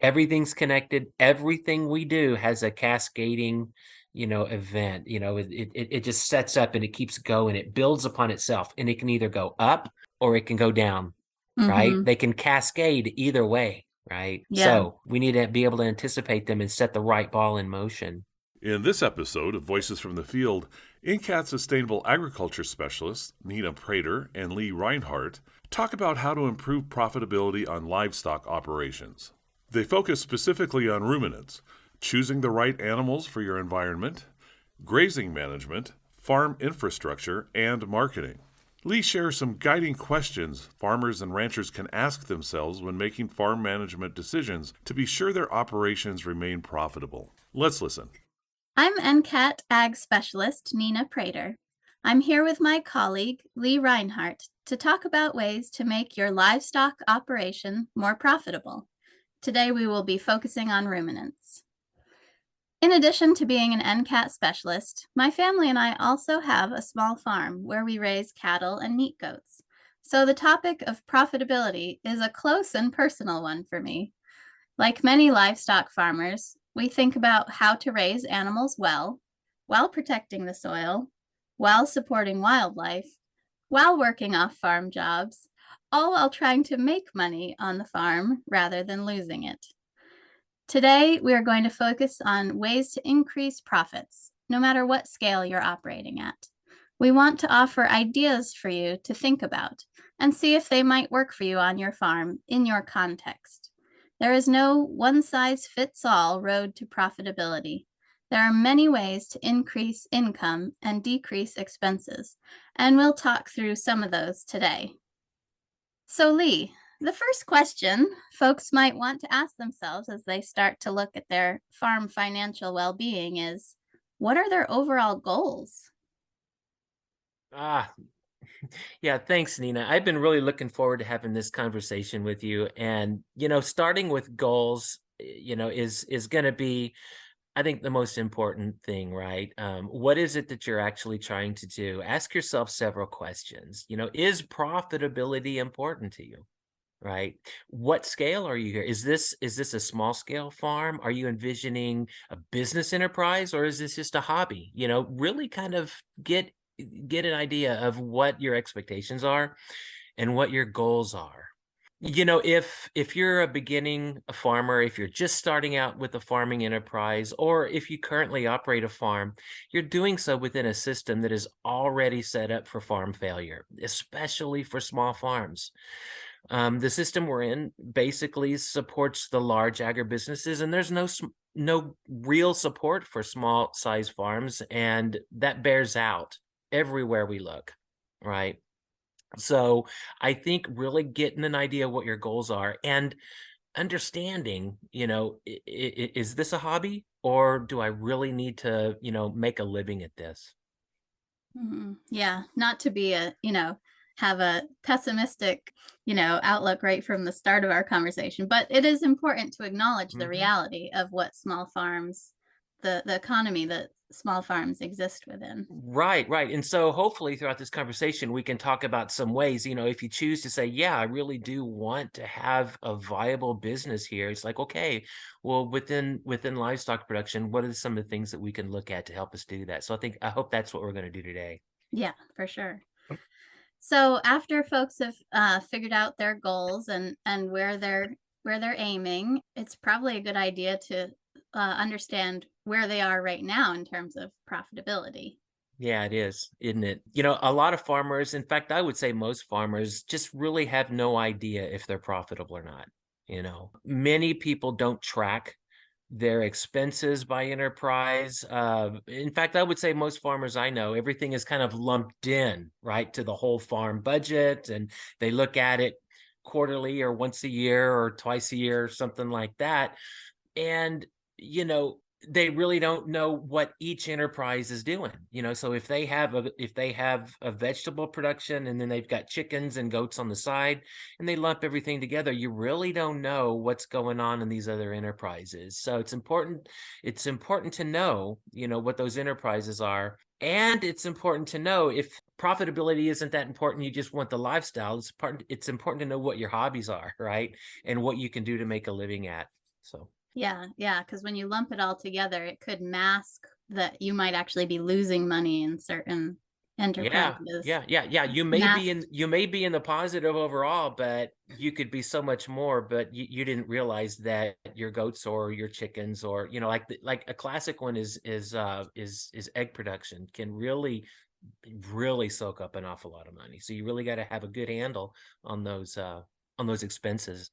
Everything's connected. Everything we do has a cascading, event. It just sets up and it keeps going. It builds upon itself, and it can either go up or it can go down, right? Mm-hmm. They can cascade either way, right? Yeah. So we need to be able to anticipate them and set the right ball in motion. In this episode of Voices from the Field, NCAT Sustainable Agriculture specialists Nina Prater and Rinehart talk about how to improve profitability on livestock operations. They focus specifically on ruminants, choosing the right animals for your environment, grazing management, farm infrastructure, and marketing. Lee shares some guiding questions farmers and ranchers can ask themselves when making farm management decisions to be sure their operations remain profitable. Let's listen. I'm NCAT Ag Specialist Nina Prater. I'm here with my colleague Lee Rinehart to talk about ways to make your livestock operation more profitable. Today we will be focusing on ruminants. In addition to being an NCAT specialist, my family and I also have a small farm where we raise cattle and meat goats. So the topic of profitability is a close and personal one for me. Like many livestock farmers, we think about how to raise animals well, while protecting the soil, while supporting wildlife, while working off farm jobs, all while trying to make money on the farm rather than losing it. Today, we are going to focus on ways to increase profits, no matter what scale you're operating at. We want to offer ideas for you to think about and see if they might work for you on your farm in your context. There is no one-size-fits-all road to profitability. There are many ways to increase income and decrease expenses, and we'll talk through some of those today. So, Lee, the first question folks might want to ask themselves as they start to look at their farm financial well-being is, what are their overall goals? Ah, yeah, thanks, Nina. I've been really looking forward to having this conversation with you. And, starting with goals, is going to be, I think, the most important thing, right? What is it that you're actually trying to do? Ask yourself several questions. Is profitability important to you? Right? What scale are you here? Is this a small scale farm? Are you envisioning a business enterprise, or is this just a hobby? Really kind of get an idea of what your expectations are and what your goals are. If you're a beginning farmer, if you're just starting out with a farming enterprise, or if you currently operate a farm, you're doing so within a system that is already set up for farm failure, especially for small farms. The system we're in basically supports the large agribusinesses, and there's no real support for small size farms, and that bears out everywhere we look, right? So I think really getting an idea what your goals are and understanding, is this a hobby, or do I really need to, make a living at this? Yeah, not to be have a pessimistic, outlook right from the start of our conversation, but it is important to acknowledge the Mhm. reality of what small farms, the economy that small farms exist within. Right, right. And so hopefully throughout this conversation, we can talk about some ways, if you choose to say, yeah, I really do want to have a viable business here. It's like, okay, well, within livestock production, what are some of the things that we can look at to help us do that? So I hope that's what we're going to do today. Yeah, for sure. So after folks have figured out their goals and where they're aiming, it's probably a good idea to understand where they are right now in terms of profitability. Yeah, it is, isn't it? A lot of farmers, in fact, I would say most farmers just really have no idea if they're profitable or not. Many people don't track their expenses by enterprise. In fact, I would say most farmers I know, everything is kind of lumped in, right, to the whole farm budget, and they look at it quarterly or once a year or twice a year or something like that. And, you know, they really don't know what each enterprise is doing. So if they have a vegetable production, and then they've got chickens and goats on the side, and they lump everything together, you really don't know what's going on in these other enterprises. So it's important to know, what those enterprises are. And it's important to know, if profitability isn't that important, you just want the lifestyle. It's important to know what your hobbies are, right? And what you can do to make a living at. So Yeah, yeah, because when you lump it all together, it could mask that you might actually be losing money in certain yeah, enterprises. yeah. Mask. You may be in the positive overall, but you could be so much more. But you didn't realize that your goats or your chickens, or like like a classic one is egg production can really soak up an awful lot of money. So you really got to have a good handle on those expenses.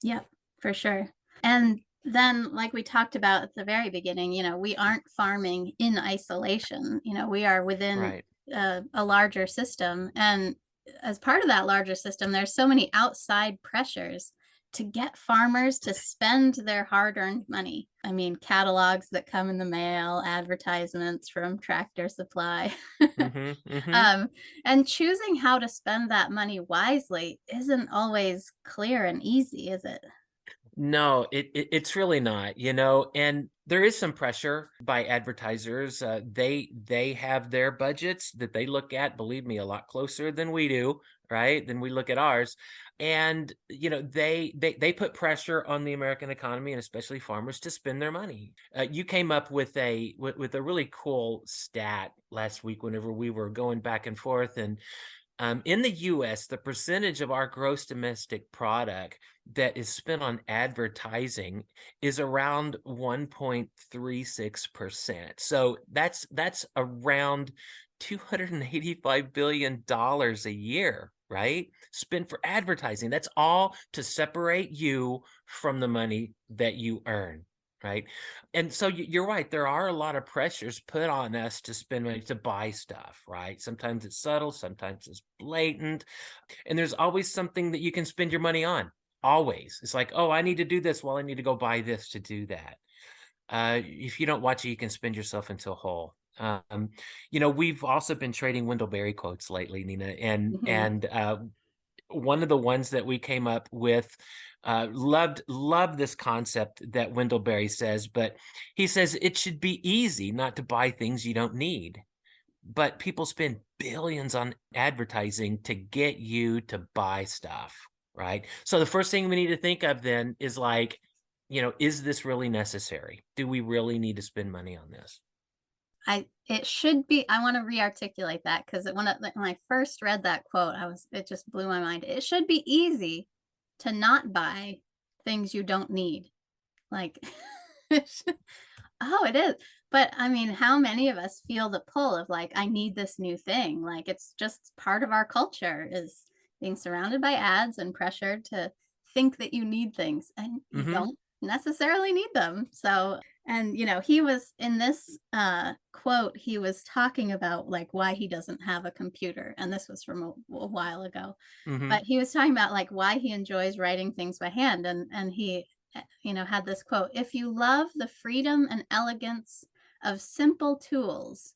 Yep, for sure. And then, like we talked about at the very beginning, we aren't farming in isolation. We are within Right. a larger system. And as part of that larger system, there's so many outside pressures to get farmers to spend their hard earned money. I mean, catalogs that come in the mail, advertisements from Tractor Supply. Mm-hmm. Mm-hmm. um, and choosing how to spend that money wisely isn't always clear and easy, is it? No, it's really not, and there is some pressure by advertisers. They have their budgets that they look at, believe me, a lot closer than we do, right? Than we look at ours. And they put pressure on the American economy and especially farmers to spend their money. You came up with a really cool stat last week whenever we were going back and forth, and in the US, the percentage of our gross domestic product that is spent on advertising is around 1.36%. So that's around $285 billion a year, right? Spent for advertising. That's all to separate you from the money that you earn. Right. And so you're right. There are a lot of pressures put on us to spend money to buy stuff, right? Sometimes it's subtle, sometimes it's blatant. And there's always something that you can spend your money on. Always. It's like, oh, I need to do this. Well, I need to go buy this to do that. If you don't watch it, you can spend yourself into a hole. We've also been trading Wendell quotes lately, Nina, and Mhm. and one of the ones that we came up with, loved this concept that Wendell Berry says, but he says it should be easy not to buy things you don't need. But people spend billions on advertising to get you to buy stuff, right? So the first thing we need to think of then is like, is this really necessary? Do we really need to spend money on this? It should be. I want to re-articulate that because when I first read that quote, it just blew my mind. It should be easy to not buy things you don't need. Like, oh, it is. But I mean, how many of us feel the pull of like, I need this new thing? Like, it's just part of our culture is being surrounded by ads and pressure to think that you need things and you Mm-hmm. don't necessarily need them. So, and he was in this quote, he was talking about like why he doesn't have a computer. And this was from a while ago, Mm-hmm. but he was talking about like why he enjoys writing things by hand. And he had this quote: "If you love the freedom and elegance of simple tools,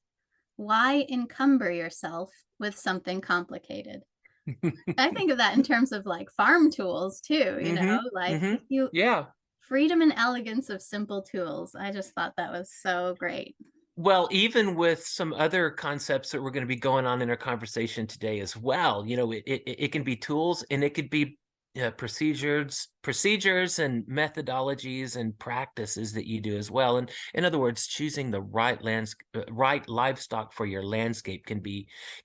why encumber yourself with something complicated?" I think of that in terms of like farm tools too, Mm-hmm. like Mm-hmm. if you Yeah. freedom and elegance of simple tools. I just thought that was so great. Well, even with some other concepts that we're going to be going on in our conversation today as well, it can be tools and it could be procedures and methodologies and practices that you do as well. And in other words, choosing the right livestock for your landscape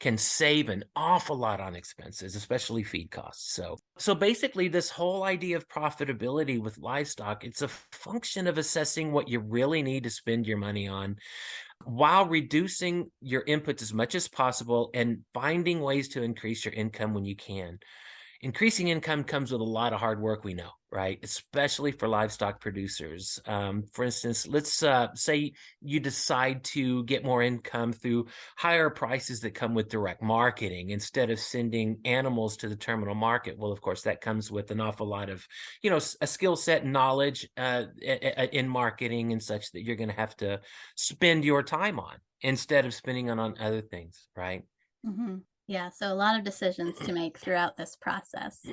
can save an awful lot on expenses, especially feed costs. So basically, this whole idea of profitability with livestock, it's a function of assessing what you really need to spend your money on while reducing your inputs as much as possible and finding ways to increase your income when you can. Increasing income comes with a lot of hard work, we know, right? Especially for livestock producers. For instance, let's say you decide to get more income through higher prices that come with direct marketing instead of sending animals to the terminal market. Well, of course, that comes with an awful lot of, a skill set and knowledge in marketing and such that you're going to have to spend your time on instead of spending on other things, right? Hmm. Yeah, so a lot of decisions to make throughout this process.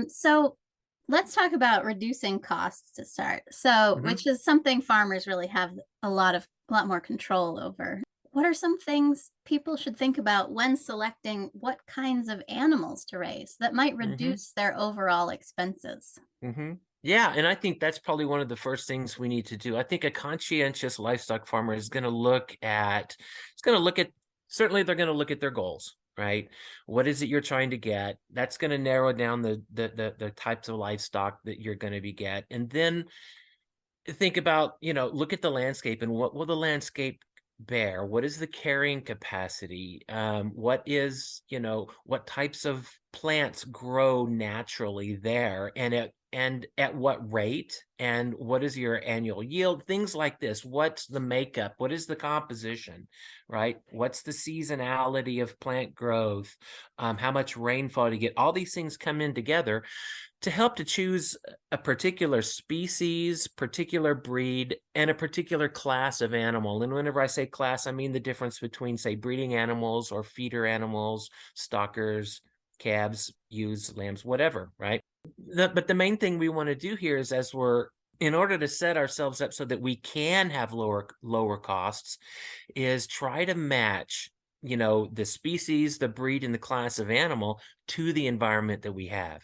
So let's talk about reducing costs to start. So, Mhm. which is something farmers really have a lot more control over. What are some things people should think about when selecting what kinds of animals to raise that might Mhm. reduce their overall expenses? Mhm. Yeah, and I think that's probably one of the first things we need to do. I think a conscientious livestock farmer is going to look at certainly they're going to look at their goals, right? What is it you're trying to get? That's going to narrow down the types of livestock that you're going to be get. And then think about, look at the landscape and what will the landscape bear? What is the carrying capacity? What types of plants grow naturally there and at what rate? And what is your annual yield? Things like this. What's the makeup? What is the composition, right? What's the seasonality of plant growth? How much rainfall do you get? All these things come in together to help to choose a particular species, particular breed, and a particular class of animal. And whenever I say class, I mean the difference between, say, breeding animals or feeder animals, stockers, calves, ewes, lambs, whatever, right? But the main thing we want to do here is in order to set ourselves up so that we can have lower costs, is try to match, the species, the breed, and the class of animal to the environment that we have.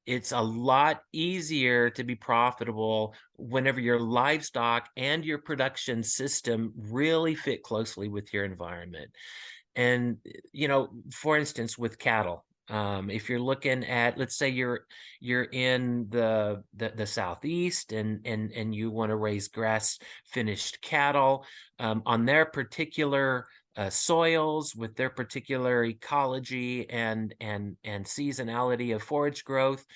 It's a lot easier to be profitable whenever your livestock and your production system really fit closely with your environment. And, for instance, with cattle, if you're looking at, let's say you're in the southeast and you want to raise grass finished cattle on their particular soils with their particular ecology and seasonality of forage growth.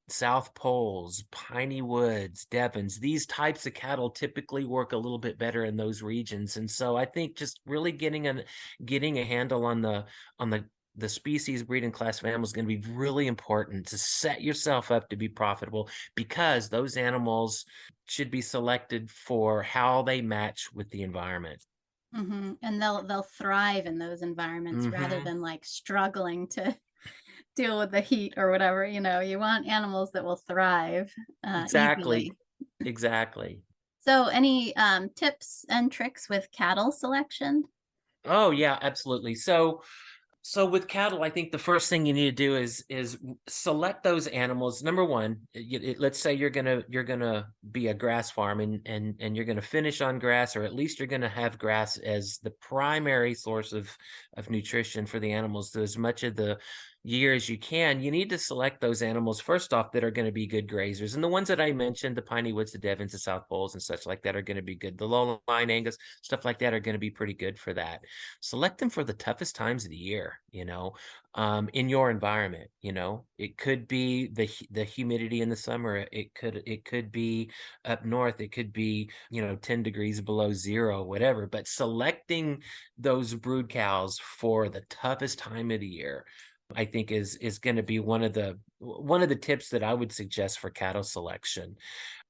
South Poles, piney woods, Devons, these types of cattle typically work a little bit better in those regions. And so I think just really getting a handle on the species, breed, and class of animals is going to be really important to set yourself up to be profitable, because those animals should be selected for how they match with the environment. And they'll thrive in those environments rather Hmm. than like struggling to deal with the heat or whatever. You want animals that will thrive Exactly. easily. Exactly. So, any tips and tricks with cattle selection? Oh yeah, absolutely. So with cattle, I think the first thing you need to do is select those animals. Number one, let's say you're gonna be a grass farm and you're gonna finish on grass, or at least you're gonna have grass as the primary source of nutrition for the animals. So as much of the year as you can, you need to select those animals first off that are going to be good grazers. And the ones that I mentioned, the piney woods, the Devons, the South Poles, and such like that, are going to be good. The low line Angus, stuff like that, are going to be pretty good for that. Select them for the toughest times of the year, in your environment. It could be the humidity in the summer. It could be up north. It could be 10 degrees below zero, whatever. But selecting those brood cows for the toughest time of the year, I think is going to be one of the tips that I would suggest for cattle selection.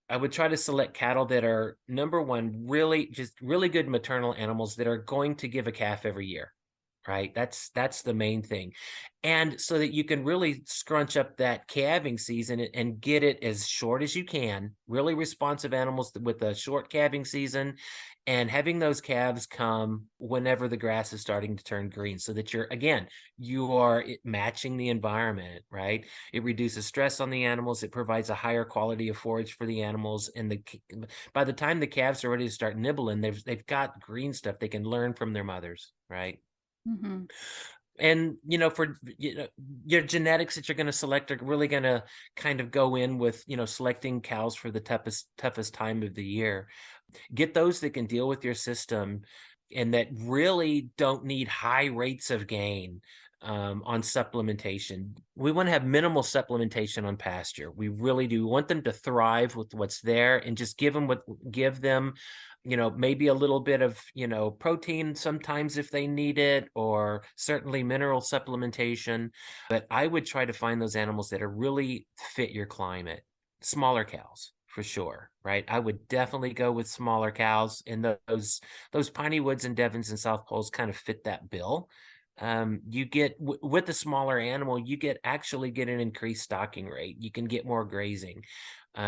I would try to select cattle that are, number one, really good maternal animals that are going to give a calf every year, right? That's the main thing. And so that you can really scrunch up that calving season and get it as short as you can. Really responsive animals with a short calving season, and having those calves come whenever the grass is starting to turn green, so that you are matching the environment, right? It reduces stress on the animals. It provides a higher quality of forage for the animals. And by the time the calves are ready to start nibbling, they've got green stuff they can learn from their mothers, right? Hmm. And for your genetics that you're going to select are really going to kind of go in with selecting cows for the toughest time of the year. Get those that can deal with your system and that really don't need high rates of gain on supplementation. We want to have minimal supplementation on pasture. We really do. We want them to thrive with what's there, and just give them maybe a little bit of protein sometimes if they need it, or certainly mineral supplementation. But I would try to find those animals that are really fit your climate. Smaller cows for sure, right? I would definitely go with smaller cows, and those piney woods and Devons and South Poles kind of fit that bill. You get with the smaller animal, actually get an increased stocking rate. You can get more grazing.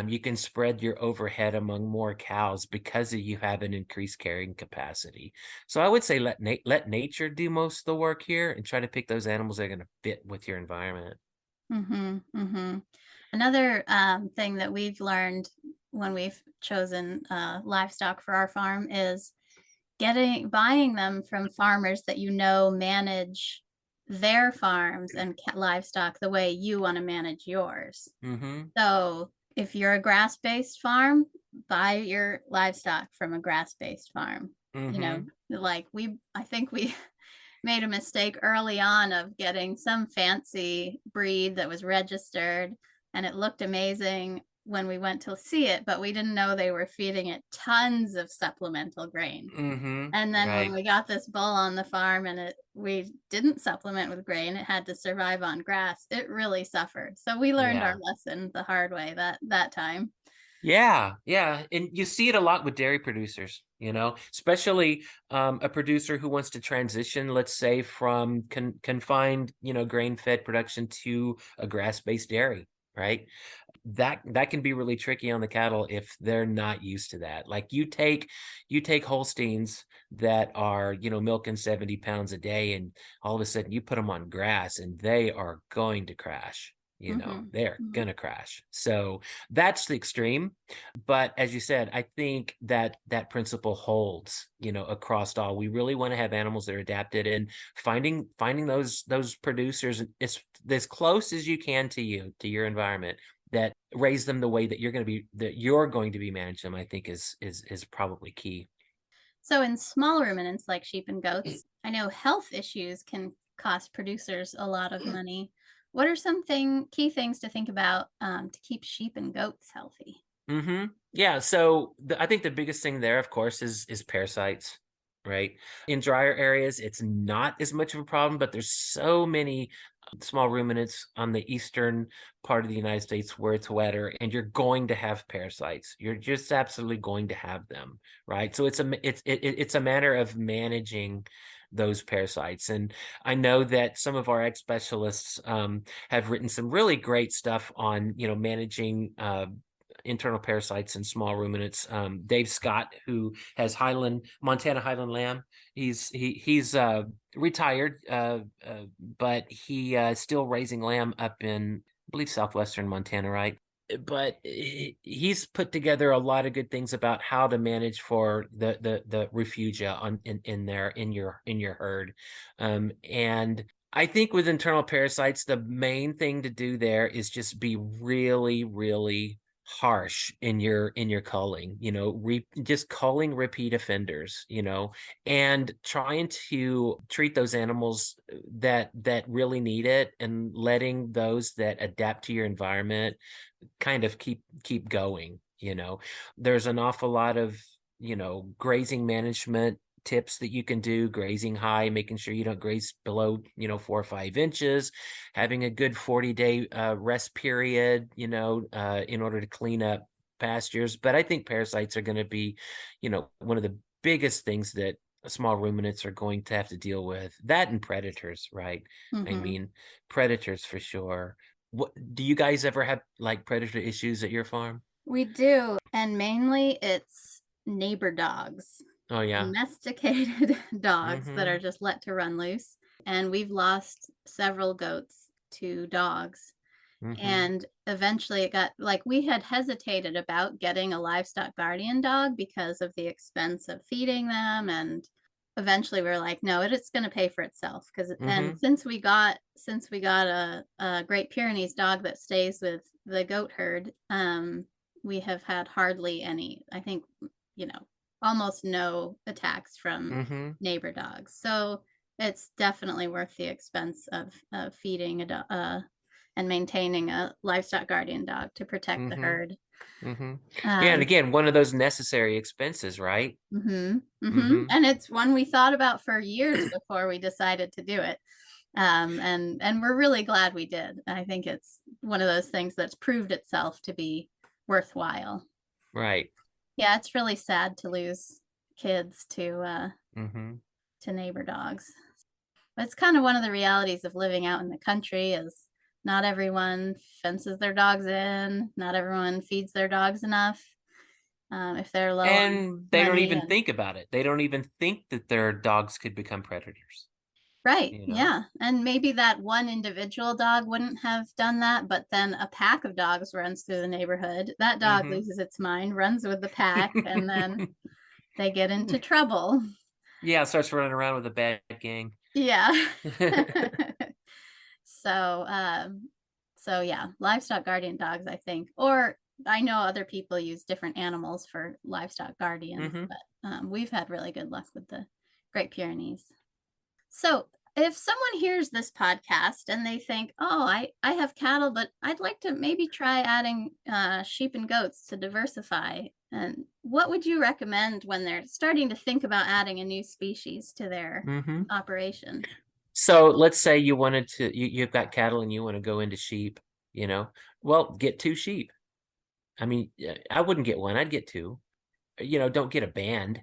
You can spread your overhead among more cows because you have an increased carrying capacity. So I would say let nature do most of the work here, and try to pick those animals that are going to fit with your environment. Hmm. Hmm. Another thing that we've learned when we've chosen livestock for our farm is buying them from farmers that manage their farms and livestock the way you want to manage yours. Mm-hmm. So if you're a grass-based farm, buy your livestock from a grass-based farm. Mm-hmm. I think we made a mistake early on of getting some fancy breed that was registered, and it looked amazing when we went to see it, but we didn't know they were feeding it tons of supplemental grain. Mm-hmm. And then when Right. we got this bull on the farm and we didn't supplement with grain, it had to survive on grass, it really suffered. So we learned our Yeah. lesson the hard way that time. Yeah, yeah, and you see it a lot with dairy producers, especially a producer who wants to transition, let's say, from confined, grain-fed production to a grass-based dairy, right? That can be really tricky on the cattle if they're not used to that. Like you take Holsteins that are, milking 70 pounds a day, and all of a sudden you put them on grass and they are going to crash. Mhm, They're mhm. gonna crash. So that's the extreme. But as you said, I think that principle holds, across all. We really want to have animals that are adapted, and finding those producers as close as you can to your environment, that raise them the way that you're going to be managing them, I think is probably key. So in small ruminants like sheep and goats, I know health issues can cost producers a lot of money. What are key things to think about to keep sheep and goats healthy? Hmm. Yeah. So I think the biggest thing there, of course, is parasites, right? In drier areas, it's not as much of a problem, but there's so many small ruminants on the eastern part of the United States where it's wetter, and you're going to have parasites. You're just absolutely going to have them, right? So it's a matter of managing those parasites. And I know that some of our ag specialists have written some really great stuff on managing internal parasites in small ruminants. Dave Scott, who has Montana Highland lamb, he's retired, but he is still raising lamb up in, I believe, southwestern Montana, right? But he's put together a lot of good things about how to manage for the refugia in your herd, and I think with internal parasites, the main thing to do there is just be really, really harsh in your culling, just culling repeat offenders, and trying to treat those animals that really need it, and letting those that adapt to your environment kind of keep going. There's an awful lot of grazing management tips that you can do. Grazing high, making sure you don't graze below 4 or 5 inches, having a good 40-day rest period, in order to clean up pastures. But I think parasites are going to be one of the biggest things that small ruminants are going to have to deal with. That and predators, right? I Hmm. mean, predators for sure. What do you guys ever have, like, predator issues at your farm? We do, and mainly it's neighbor dogs, Oh yeah. domesticated dogs that are Mm-hmm. just let to run loose. And we've lost several goats to dogs. Mm-hmm. And eventually it got like we had hesitated about getting a livestock guardian dog because of the expense of feeding them. And eventually we were like, no, it's going to pay for itself. And Mm-hmm. since we got a Great Pyrenees dog that stays with the goat herd, we have had hardly any, I think, you know, almost no attacks from Mm-hmm. neighbor dogs. So it's definitely worth the expense of feeding and maintaining a livestock guardian dog to protect the Mm-hmm. herd. Mm-hmm. Yeah, and Um, again, one of those necessary expenses, right? mhm, mhm, Mm-hmm. and it's one we thought about for years before we decided to do it. And we're really glad we did. I think it's one of those things that's proved itself to be worthwhile. Right. Yeah, it's really sad to lose kids Mm-hmm. to neighbor dogs. But it's kind of one of the realities of living out in the country is not everyone fences their dogs in, not everyone feeds their dogs enough. If they're low on And they don't money even and think about it. They don't even think that their dogs could become predators. Right. you know? Yeah. And maybe that one individual dog wouldn't have done that, but then a pack of dogs runs through the neighborhood. That dog Hmm. loses its mind, runs with the pack, and then they get into trouble. Yeah, starts running around with a bad gang. Yeah. So, so yeah, livestock guardian dogs, I think, or I know other people use different animals for livestock guardians, Hmm. but we've had really good luck with the Great Pyrenees. So, if someone hears this podcast and they think, "Oh, I have cattle, but I'd like to maybe try adding sheep and goats to diversify," and what would you recommend when they're starting to think about adding a new species to their Hmm. operation? So let's say you wanted to, you've got cattle and you want to go into sheep, you know, well, get 2 sheep. I mean, yeah, I wouldn't get one, I'd get two. Don't get a band.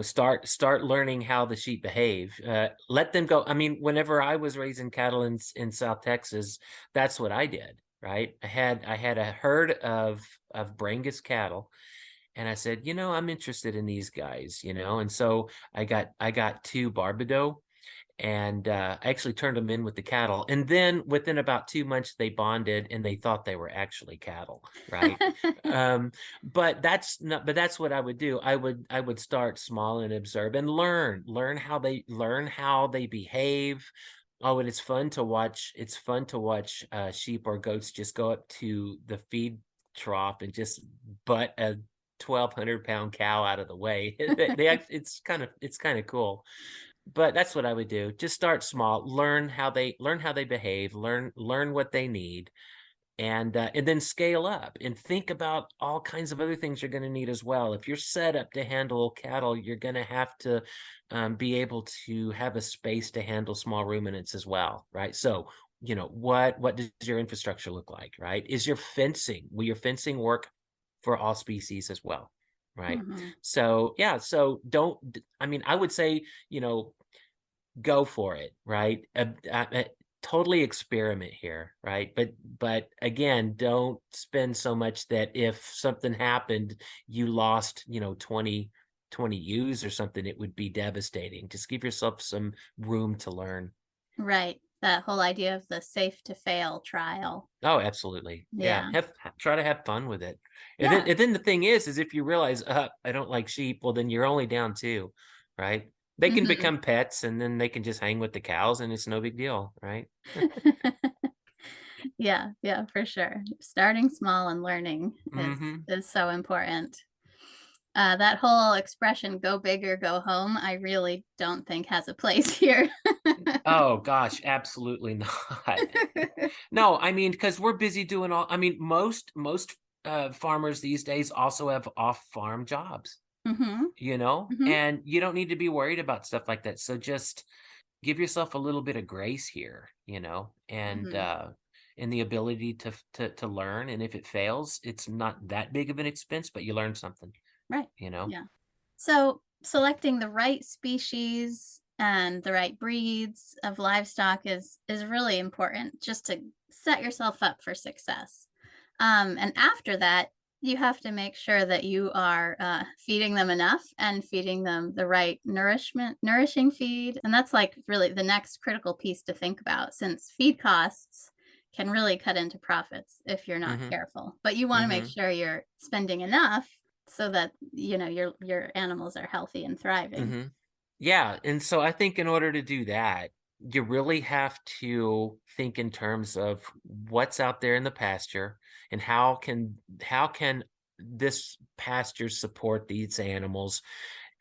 Start learning how the sheep behave. Let them go. I mean, whenever I was raising cattle in South Texas, that's what I did, right? I had a herd of Brangus cattle, and I said, I'm interested in these guys, and so I got 2 Barbados, and I actually turned them in with the cattle. And then within about 2 months, they bonded and they thought they were actually cattle, right? But that's what I would do. I would start small and observe and learn how they behave. Oh, and it's fun to watch. It's fun to watch sheep or goats just go up to the feed trough and just butt a 1,200-pound cow out of the way. It's kind of cool, but that's what I would do. Just start small, learn how they behave, learn what they need, and then scale up and think about all kinds of other things you're going to need as well. If you're set up to handle cattle, you're going to have to be able to have a space to handle small ruminants as well, right? So, what does your infrastructure look like, right? Will your fencing work for all species as well? Right. Mhm. So, yeah. So I mean, I would say, go for it, right? Totally experiment here, right? But again, don't spend so much that if something happened, you lost, 20 ewes or something, it would be devastating. Just give yourself some room to learn. Right. That whole idea of the safe to fail trial. Oh, absolutely. Yeah. Yeah. Try to have fun with it. And then, Yeah. and then the thing is if you realize, I don't like sheep, well, then you're only down 2, right? They can Mhm. become pets and then they can just hang with the cows and it's no big deal, right? Yeah, yeah, for sure. Starting small and learning is Hmm. is so important. That whole expression "go big or go home," I really don't think has a place here. Oh gosh, absolutely not. No, I mean, because we're busy doing I mean, most farmers these days also have off-farm jobs, Mhm, mhm, and you don't need to be worried about stuff like that. So just give yourself a little bit of grace here, mhm. and the ability to learn. And if it fails, it's not that big of an expense, but you learn something, Right. you know. Yeah. So, selecting the right species and the right breeds of livestock is really important just to set yourself up for success. And after that, you have to make sure that you are feeding them enough and feeding them the right nourishing feed. And that's like really the next critical piece to think about, since feed costs can really cut into profits if you're not Hmm. careful. But you want to make Hmm. sure you're spending enough so that your animals are healthy and thriving. Hmm. Yeah, and so I think in order to do that, you really have to think in terms of what's out there in the pasture and how can this pasture support these animals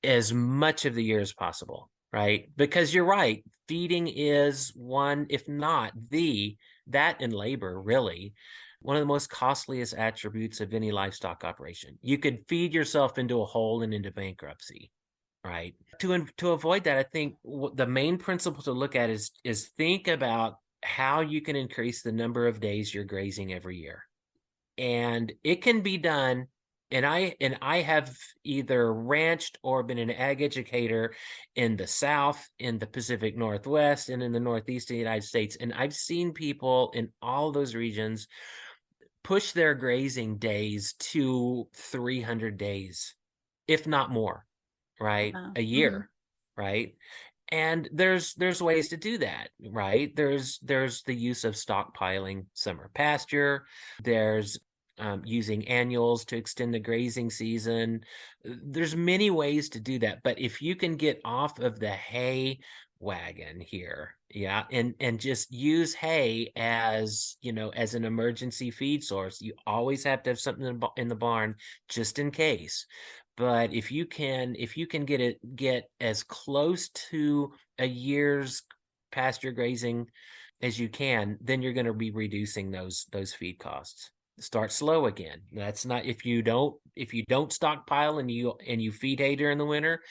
as much of the year as possible, right? Because you're right, feeding is one, if not the, that and labor really, one of the most costliest attributes of any livestock operation. You could feed yourself into a hole and into bankruptcy. Right. To avoid that, I think the main principle to look at is think about how you can increase the number of days you're grazing every year. And it can be done. And I have either ranched or been an ag educator in the South, in the Pacific Northwest, and in the Northeast of the United States. And I've seen people in all those regions push their grazing days to 300 days, if not more, right? Wow. A Mhm. year, right? And there's ways to do that, right? There's the use of stockpiling summer pasture. There's using annuals to extend the grazing season. There's many ways to do that, but if you can get off of the hay wagon here, yeah, and just use hay as, as an emergency feed source. You always have to have something in the barn just in case. But if you can get as close to a year's pasture grazing as you can, then you're going to be reducing those feed costs. Start slow again. That's not if you don't stockpile and you feed hay during the winter,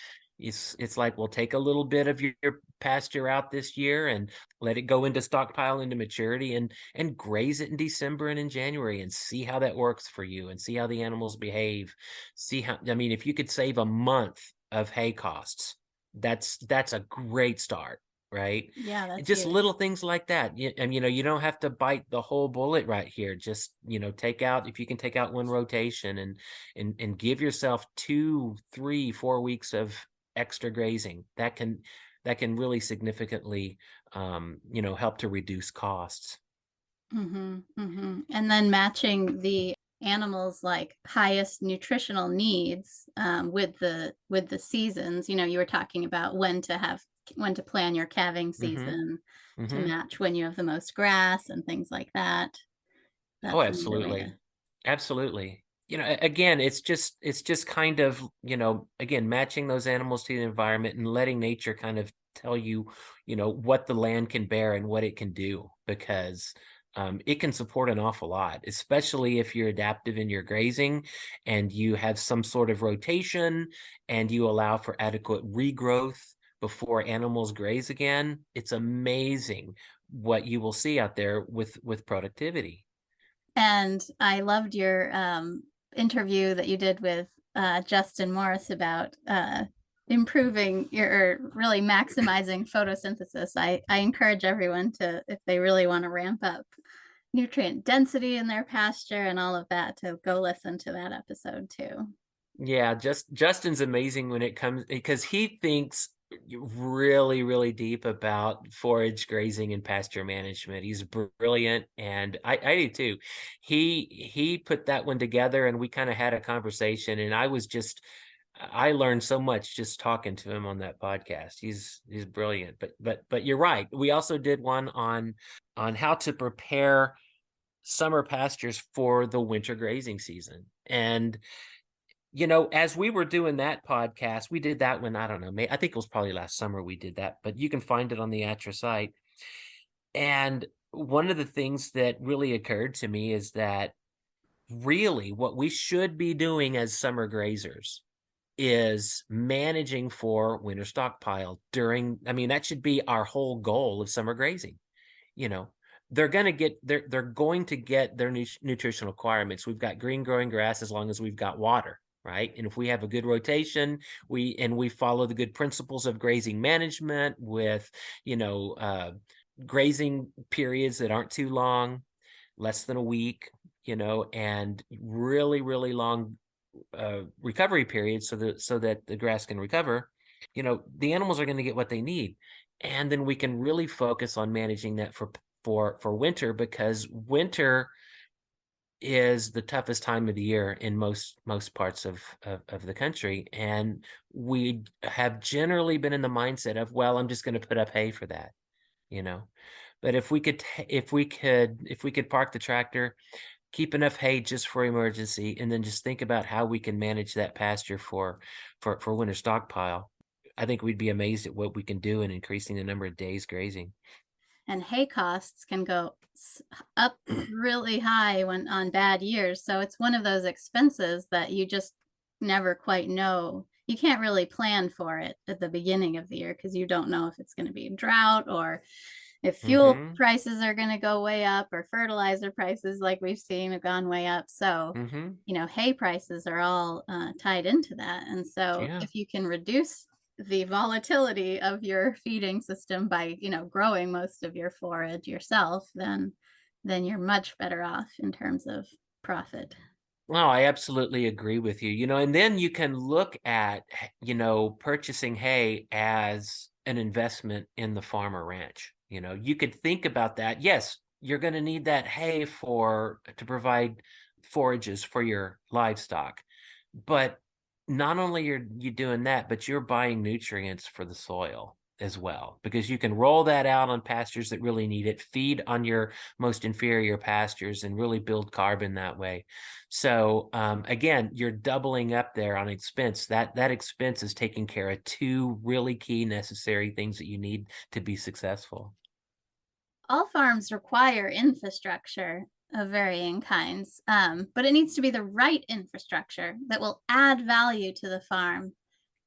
it's like, we'll take a little bit of your pasture out this year and let it go into stockpile into maturity, and graze it in December and in January, and see how that works for you, and see how the animals behave. See how, I mean, if you could save a month of hay costs, that's a great start, right? Yeah, that's Just huge. little things like that. And you don't have to bite the whole bullet right here. Just, if you can take out one rotation, and give yourself 2, 3, 4 weeks of extra grazing, that can really significantly help to reduce costs. And then matching the animals like highest nutritional needs with the seasons. You were talking about when to plan your calving Mm-hmm. season to Mm-hmm. match when you have the most grass and things like that. Oh, That's another way to. absolutely. Absolutely. Again, it's just kind of, again, matching those animals to the environment and letting nature kind of tell you, what the land can bear and what it can do, because it can support an awful lot, especially if you're adaptive in your grazing and you have some sort of rotation and you allow for adequate regrowth before animals graze again. It's amazing what you will see out there with productivity. And I loved your interview that you did with Justin Morris about improving or really maximizing photosynthesis. I encourage everyone to, if they really want to ramp up nutrient density in their pasture and all of that, to go listen to that episode too. Yeah, Justin's amazing when it comes, because he thinks really, really deep about forage grazing and pasture management. He's brilliant, and I do too. He put that one together, and we kind of had a conversation, and I learned so much just talking to him on that podcast. He's brilliant. But you're right. We also did one on how to prepare summer pastures for the winter grazing season. And as we were doing that podcast, we did that one, I don't know, I think it was probably last summer we did that, but you can find it on the ATTRA site. And one of the things that really occurred to me is that really what we should be doing as summer grazers is managing for winter stockpile that should be our whole goal of summer grazing. you know they're going to get their nutritional requirements. We've got green growing grass as long as we've got water, right? And if we have a good rotation, we follow the good principles of grazing management with grazing periods that aren't too long, less than a week, and really, really long recovery periods, so that the grass can recover. The animals are going to get what they need, and then we can really focus on managing that for winter, because winter is the toughest time of the year in most parts of the country, and we have generally been in the mindset of, well, I'm just going to put up hay for that, you know. But if we could park the tractor, keep enough hay just for emergency, and then just think about how we can manage that pasture for winter stockpile, I think we'd be amazed at what we can do in increasing the number of days grazing. And hay costs can go up really high when on bad years. So it's one of those expenses that you just never quite know. You can't really plan for it at the beginning of the year because you don't know if it's going to be a drought, or if fuel Mm-hmm. prices are going to go way up, or fertilizer prices, like we've seen, have gone way up. So, Mm-hmm. hay prices are all tied into that. And so Yeah. if you can reduce the volatility of your feeding system by, growing most of your forage yourself, then you're much better off in terms of profit. Well, I absolutely agree with you. And then you can look at, purchasing hay as an investment in the farm or ranch. You could think about that. Yes, you're going to need that hay to provide forages for your livestock, but not only are you doing that, but you're buying nutrients for the soil as well, because you can roll that out on pastures that really need it, feed on your most inferior pastures, and really build carbon that way. So again, you're doubling up there on expense. That expense is taking care of two really key necessary things that you need to be successful. All farms require infrastructure of varying kinds, but it needs to be the right infrastructure that will add value to the farm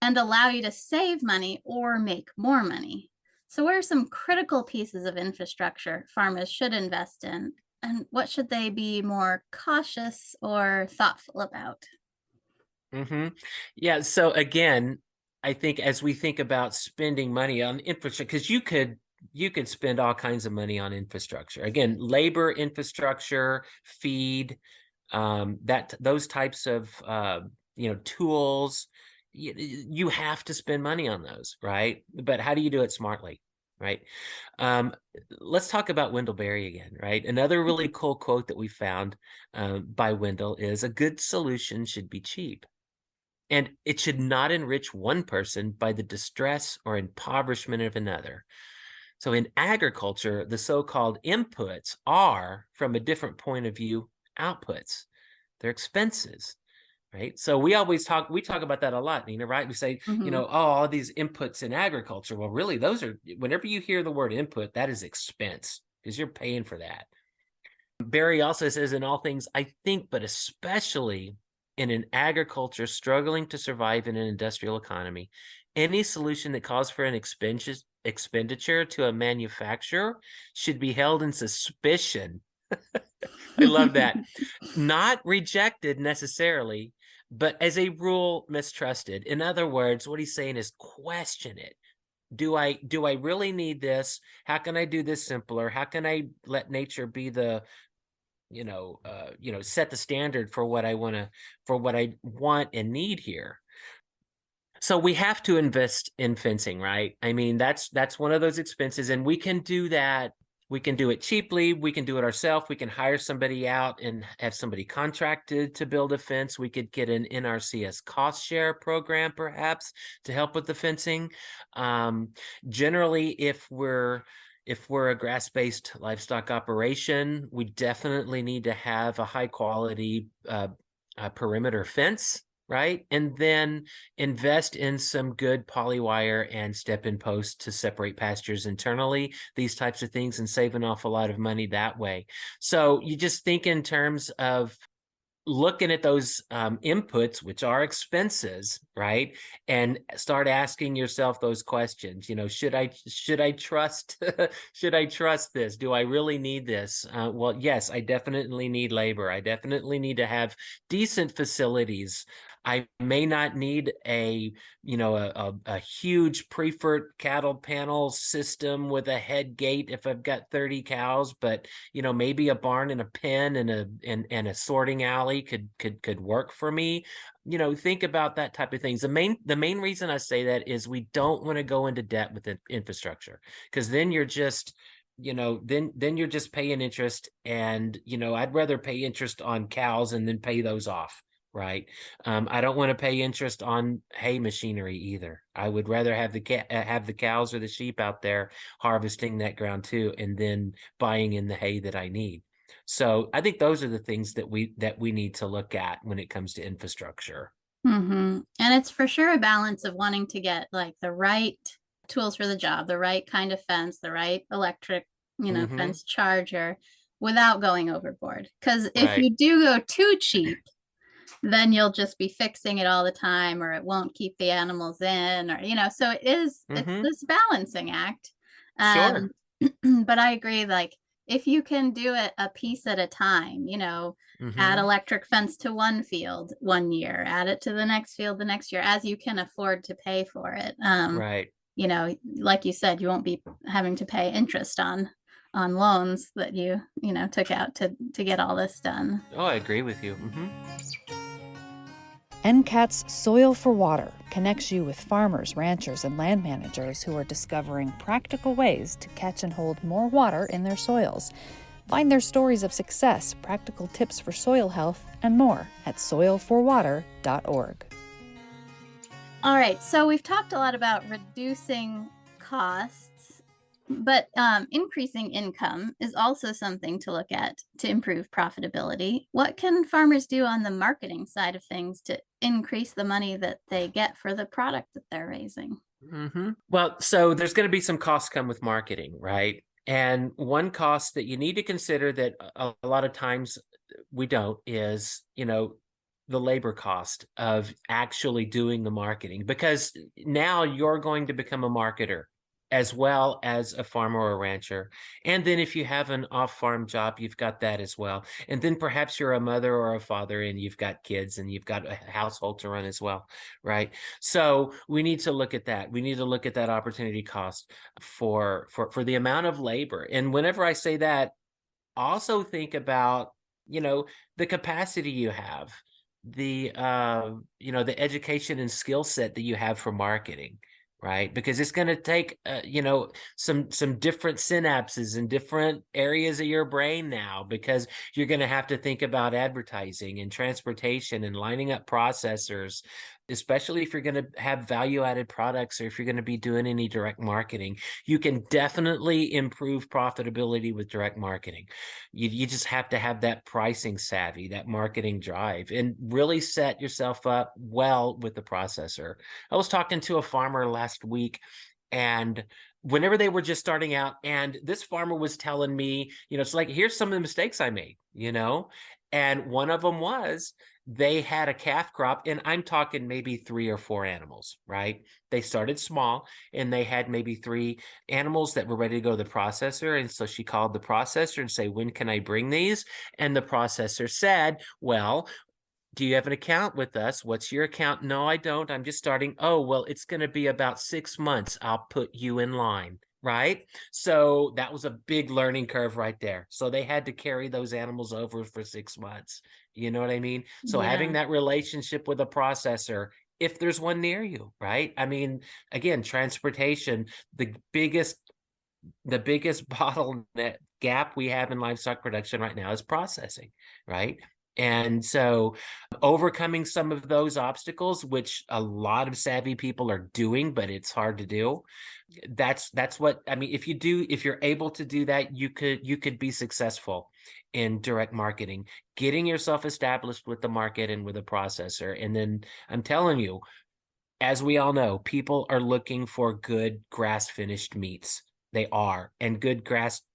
and allow you to save money or make more money. So, what are some critical pieces of infrastructure farmers should invest in, and what should they be more cautious or thoughtful about? Mm-hmm. Yeah. So again, I think as we think about spending money on infrastructure, because you could spend all kinds of money on infrastructure. Again, labor, infrastructure, feed, those types of tools. You have to spend money on those, right? But how do you do it smartly, right? Um, let's talk about Wendell Berry again, right? Another really cool quote that we found by Wendell is, "A good solution should be cheap, and it should not enrich one person by the distress or impoverishment of another." So in agriculture, the so-called inputs are, from a different point of view, outputs. They're expenses, right? So we talk about that a lot, Nina, right? We say, Mhm. all these inputs in agriculture. Well, really, those are, whenever you hear the word input, that is expense, because you're paying for that. Barry also says, "In all things, I think, but especially in an agriculture struggling to survive in an industrial economy, any solution that calls for an expenditure to a manufacturer should be held in suspicion." I love that. Not rejected necessarily, but as a rule, mistrusted. In other words, what he's saying is, question it. Do I really need this? How can I do this simpler? How can I let nature be the set the standard for what I want and need here? So we have to invest in fencing, right? I mean, that's one of those expenses, and we can do that. We can do it cheaply. We can do it ourselves. We can hire somebody out and have somebody contracted to build a fence. We could get an NRCS cost share program, perhaps, to help with the fencing. Um, Generally, if we're a grass-based livestock operation, we definitely need to have a high quality perimeter fence, right? And then invest in some good polywire and step-in posts to separate pastures internally, these types of things, and save an awful lot of money that way. So you just think in terms of looking at those inputs, which are expenses, right? And start asking yourself those questions. Should I trust should I trust this? Do I really need this? Well, yes, I definitely need labor. I definitely need to have decent facilities. I may not need a huge prefert cattle panel system with a head gate if I've got 30 cows, but maybe a barn and a pen and a sorting alley could work for me. Think about that type of things. The main reason I say that is we don't want to go into debt with infrastructure, because then you're just then you're just paying interest, and I'd rather pay interest on cows and then pay those off, right? I don't want to pay interest on hay machinery either. I would rather have the cows or the sheep out there harvesting that ground too, and then buying in the hay that I need. So I think those are the things that we need to look at when it comes to infrastructure. And it's for sure a balance of wanting to get like the right tools for the job, the right kind of fence, the right electric, Mm-hmm. fence charger without going overboard. Because if Right. you do go too cheap, then you'll just be fixing it all the time, or it won't keep the animals in, or so it's Mm-hmm. this balancing act. Sure. um but I agree, like if you can do it a piece at a time, add Mm-hmm. electric fence to one field one year, add it to the next field the next year, as you can afford to pay for it. Right. Like you said, you won't be having to pay interest on loans that you took out to get all this done. Oh, I agree with you. Mm-hmm. NCAT's Soil for Water connects you with farmers, ranchers, and land managers who are discovering practical ways to catch and hold more water in their soils. Find their stories of success, practical tips for soil health, and more at soilforwater.org. All right, so we've talked a lot about reducing costs, but increasing income is also something to look at to improve profitability. What can farmers do on the marketing side of things to increase the money that they get for the product that they're raising? Well, so there's going to be some costs come with marketing, right? And one cost that you need to consider that a lot of times we don't is, the labor cost of actually doing the marketing, because now you're going to become a marketer as well as a farmer or a rancher. And then if you have an off-farm job, you've got that as well. And then perhaps you're a mother or a father and you've got kids and you've got a household to run as well, right? So we need to look at that. We need to look at that opportunity cost for the amount of labor. And whenever I say that, also think about, the capacity you have, the the education and skill set that you have for marketing, right? Because it's going to take some different synapses in different areas of your brain now, because you're going to have to think about advertising and transportation and lining up processors, especially if you're going to have value-added products or if you're going to be doing any direct marketing. You can definitely improve profitability with direct marketing. You just have to have that pricing savvy, that marketing drive, and really set yourself up well with the processor. I was talking to a farmer last week, and whenever they were just starting out, and this farmer was telling me, it's like, here's some of the mistakes I made, and one of them was they had a calf crop, and I'm talking maybe 3 or 4 animals, right? They started small, and they had maybe 3 animals that were ready to go to the processor. And so she called the processor and say, when can I bring these? And the processor said, well, do you have an account with us? What's your account? No, I don't. I'm just starting. Oh, well, it's going to be about 6 months. I'll put you in line. Right? So that was a big learning curve right there. So they had to carry those animals over for 6 months. You know what I mean? So having Yeah. that relationship with a processor, if there's one near you, right? I mean, again, transportation, the biggest bottleneck gap we have in livestock production right now is processing, right? And so overcoming some of those obstacles, which a lot of savvy people are doing, but it's hard to do. That's what I mean. If you're able to do that, you could be successful in direct marketing, getting yourself established with the market and with a processor. And then I'm telling you, as we all know, people are looking for good grass finished meats. They are, and good grass-fed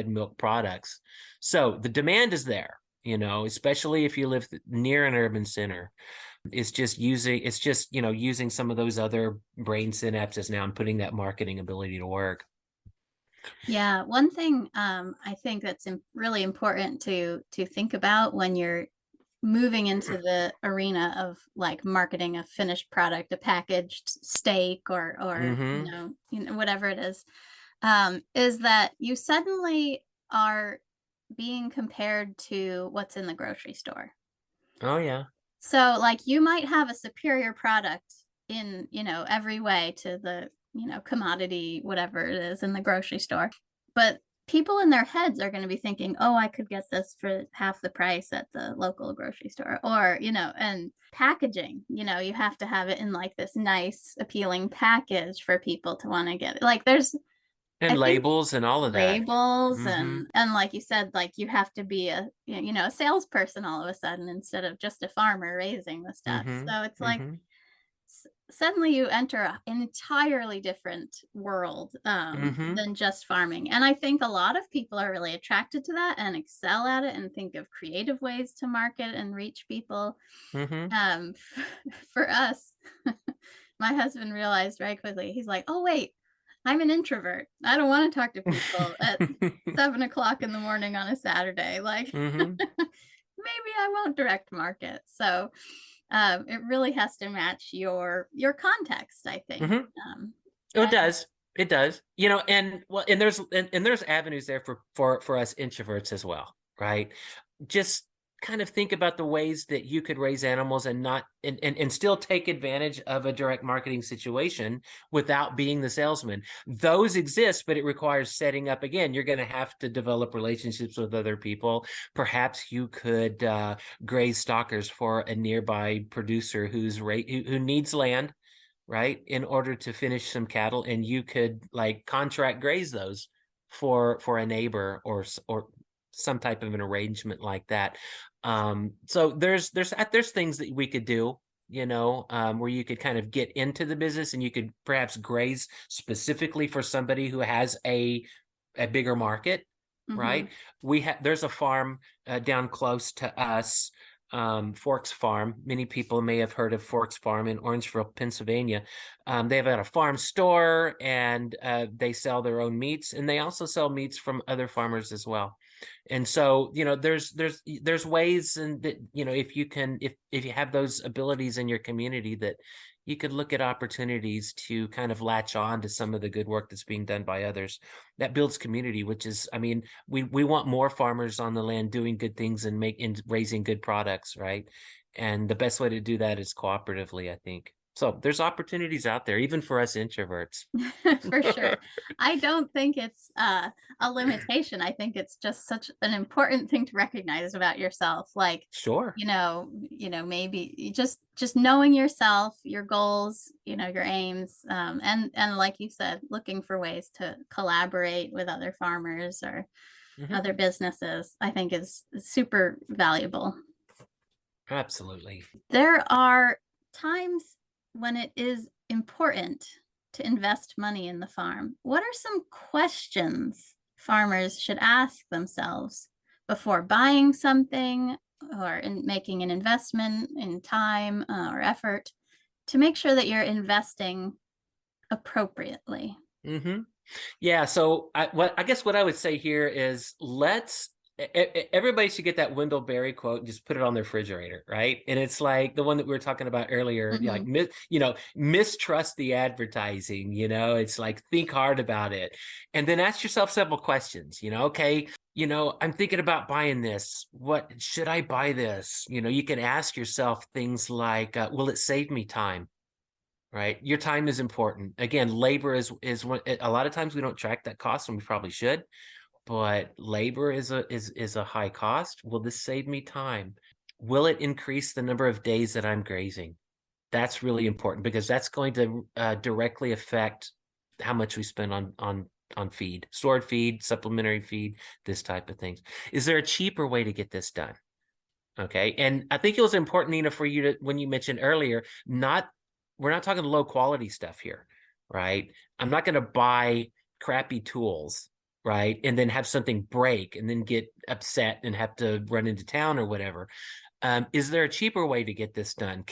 milk products. So the demand is there, especially if you live near an urban center. It's just using some of those other brain synapses now and putting that marketing ability to work. Yeah, one thing I think that's really important to think about when you're moving into the arena of like marketing a finished product, a packaged steak or whatever it is that you suddenly are being compared to what's in the grocery store. Oh yeah. So like you might have a superior product in, every way to the, commodity, whatever it is in the grocery store. But people in their heads are going to be thinking, oh, I could get this for half the price at the local grocery store. Or, and packaging, you have to have it in like this nice, appealing package for people to want to get it. Like there's And labels and all of that. labels and like you said, like you have to be a a salesperson all of a sudden instead of just a farmer raising the stuff. So it's like suddenly you enter an entirely different world than just farming. And I think a lot of people are really attracted to that and excel at it and think of creative ways to market and reach people. For us, my husband realized very quickly, he's like, oh wait, I'm an introvert. I don't want to talk to people at 7:00 in the morning on a Saturday. Like maybe I won't direct market. So it really has to match your context, I think. It does. It does. And there's avenues there for us introverts as well, right? Just kind of think about the ways that you could raise animals and not and still take advantage of a direct marketing situation without being the salesman. Those exist, but it requires setting up. Again, you're going to have to develop relationships with other people. Perhaps you could graze stockers for a nearby producer who needs land, right, in order to finish some cattle, and you could like contract graze those for a neighbor or some type of an arrangement like that. So there's things that we could do, where you could kind of get into the business, and you could perhaps graze specifically for somebody who has a bigger market, right? There's a farm down close to us, Forks Farm. Many people may have heard of Forks Farm in Orangeville, Pennsylvania. They have a farm store, and they sell their own meats, and they also sell meats from other farmers as well. And so, there's ways, and that, if you have those abilities in your community, that you could look at opportunities to kind of latch on to some of the good work that's being done by others. That builds community, which is, I mean, we want more farmers on the land doing good things and raising good products, right? And the best way to do that is cooperatively, I think. So there's opportunities out there, even for us introverts. For sure. I don't think it's a limitation. I think it's just such an important thing to recognize about yourself. Like, Sure. maybe just knowing yourself, your goals, your aims, and like you said, looking for ways to collaborate with other farmers or other businesses, I think is super valuable. Absolutely. There are times when it is important to invest money in the farm. What are some questions farmers should ask themselves before buying something or in making an investment in time or effort to make sure that you're investing appropriately? Yeah. So I guess what I would say here is everybody should get that Wendell Berry quote and just put it on their refrigerator, right? And it's like the one that we were talking about earlier, like mistrust the advertising. It's like, think hard about it, and then ask yourself several questions. Okay, I'm thinking about buying this. What should I buy this? You can ask yourself things like, will it save me time? Right, your time is important. Again, labor is one. A lot of times we don't track that cost, and we probably should. But labor is a high cost. Will this save me time? Will it increase the number of days that I'm grazing? That's really important, because that's going to directly affect how much we spend on feed, stored feed, supplementary feed, this type of things. Is there a cheaper way to get this done? Okay, and I think it was important, Nina, for you to, when you mentioned earlier, we're not talking low quality stuff here, right? I'm not going to buy crappy tools, right, and then have something break and then get upset and have to run into town or whatever. Is there a cheaper way to get this done?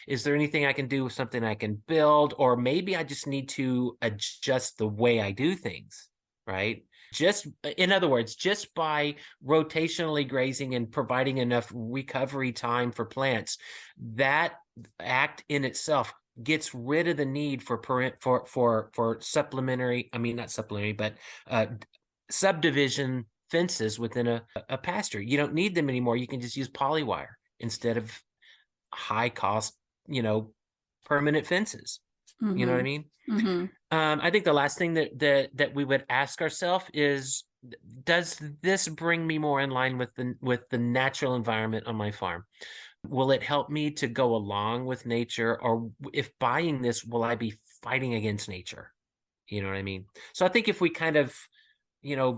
Is there anything I can do with something I can build? Or maybe I just need to adjust the way I do things, right? In other words, just by rotationally grazing and providing enough recovery time for plants, that act in itself gets rid of the need for supplementary, I mean, not supplementary, but subdivision fences within a pasture. You don't need them anymore. You can just use polywire instead of high cost, permanent fences. You know what I mean? I think the last thing that we would ask ourselves is, does this bring me more in line with the natural environment on my farm? Will it help me to go along with nature? Or if buying this, will I be fighting against nature? You know what I mean? So I think if we kind of,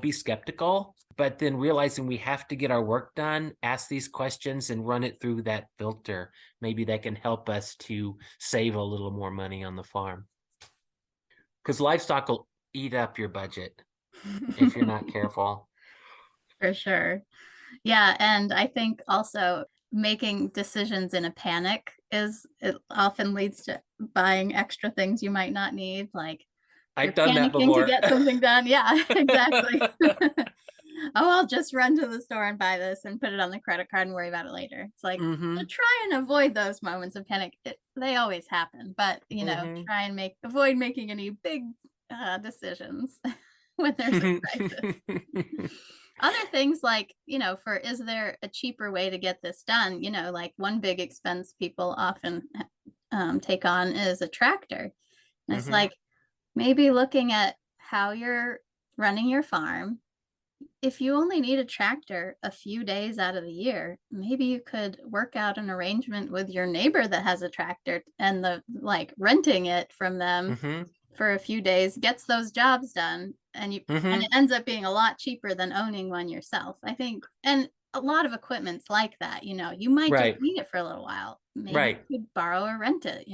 be skeptical, but then realizing we have to get our work done, ask these questions and run it through that filter, maybe that can help us to save a little more money on the farm. Because livestock will eat up your budget if you're not careful. For sure. Yeah. And I think also making decisions in a panic it often leads to buying extra things you might not need. Like, I've done that panicking before. to get something done. Yeah, exactly. I'll just run to the store and buy this and put it on the credit card and worry about it later. It's like, to try and avoid those moments of panic. They always happen, but try and avoid making any big decisions when there's a crisis. Other things like, is there a cheaper way to get this done? Like one big expense people often take on is a tractor. And it's Hmm. like maybe looking at how you're running your farm. If you only need a tractor a few days out of the year, maybe you could work out an arrangement with your neighbor that has a tractor, and renting it from them Hmm. for a few days gets those jobs done, and Hmm. it ends up being a lot cheaper than owning one yourself, I think. And a lot of equipment's like that, you might just Right. need it for a little while. Maybe Right. you could borrow or rent it.